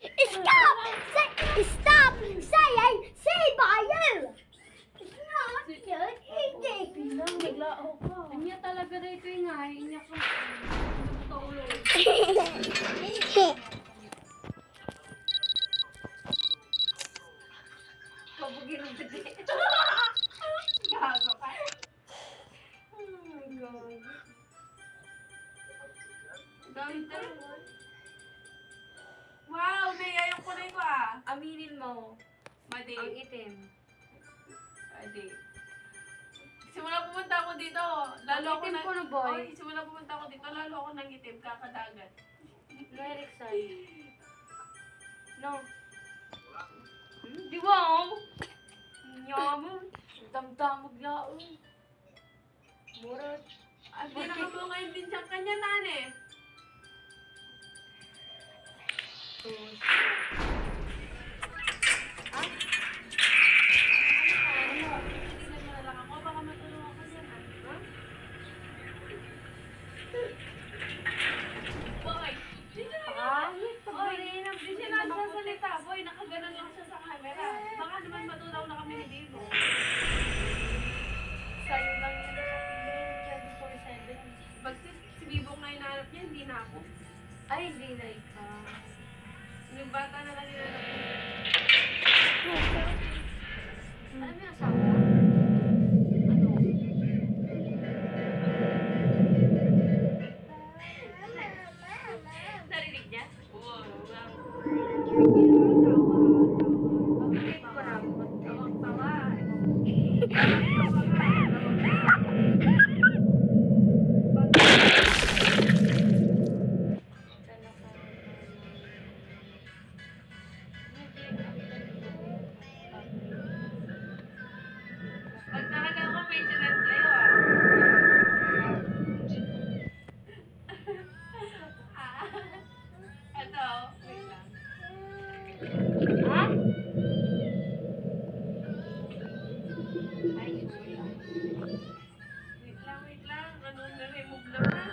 Stop! Stop! Say by you! It's not good, is it? Naglao ka. Inya talaga dito yung nga. Inya ka. Tulog. Pabugin ang dati. Gago ka. Oh my God. Gamit talaga. Wow, Nay, yung kulay ko ah. Aminin mo. Madi. Ang itim. Madi. Simula pumunta ako dito, lalo ako Itim nang... ko na, boy. Oh, simula pumunta ako dito, lalo ako nang itim, kakadagat. No, Erickson. No. Di ba? Nyamo. Damdamag lao. Murat. At di nakabunga yung binsang kanya, nane. Boy, nakaganon lang siya sa camera. Baka naman matulaw na kami ni Diego. Sa'yo lang yun nakatingin. 24/7. Pag si Bibong na hinahanap niya, hindi na ako. Ay, hindi na ikaw. Yung bata na lang hinahanap niya. Alam mo yung asawa ko? Ano? Narinig niya? Oo, wow. Bakit ko na ako? Tawa. Pag talaga ako may sinend sa'yo ah. Ito, wait lang. Ha? Ay, sorry. Wait lang. Ano, na-remove lang na.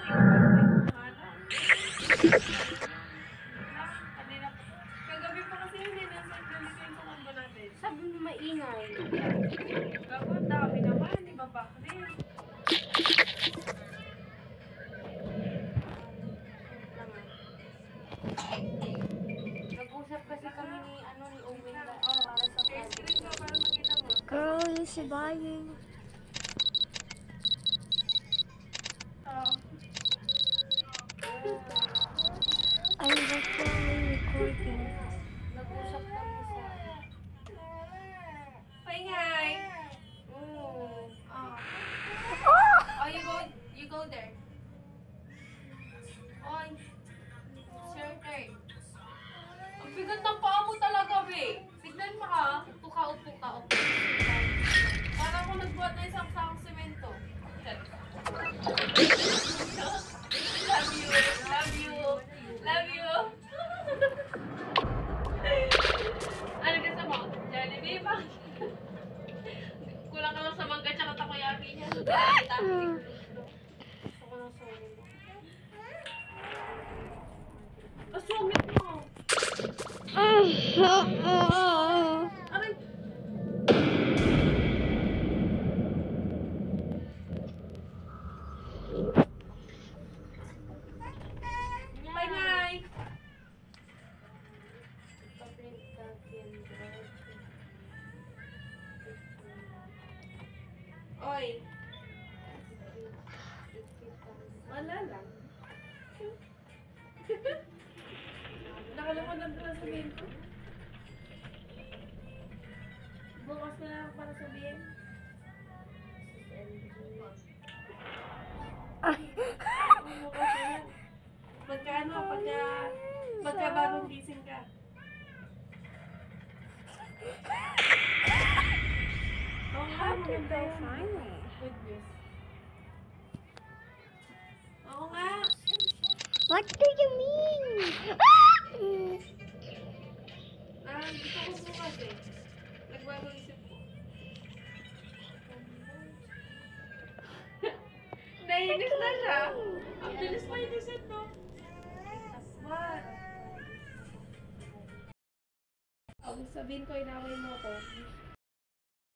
Kanina. Kagabi pa kasi yun eh. Nasa ganito yung tumumbo natin. Sabi mo maingay. Gago, dami naman. Iba ba ko rin? Nag-usap kasi kami ni Owen na Oh, para sa share project. screen ko para makita mo. Girl, you surviving. Oh. I'm recording. Nag-usap kami sa... Paingay! Oo. Oh. Oh, you go there. Oy. Share turn. Ang bigat ng paa mo talaga, be. Tignan mo ka. Upo ka, upo ka, upo ka. Para ako nagbuhat na isang sakong semento. Love you. Love you. Love you. Ano gusto mo? Jollibee? Bakit? Kulang ka lang sa mangga tsaka takoyaki niya. Gusto ko ng sorry mo. Pasungit mo. Aray. Paingay. Paprint ka, Kendra. Oy. Wala lang. Nakalimutan ko na sabihin ko. Bukas ko na lang para sabihin. Bukas na lang. Pagka pagka bagong gising ka. Oo nga, maganda yun. Good news. Oo nga. What do you mean? Gusto ko bukas eh. Nagbagong isip ko. Nainis na siya. Ang bilis pa inisip, no? What? Sabihin ko, inaway mo ako.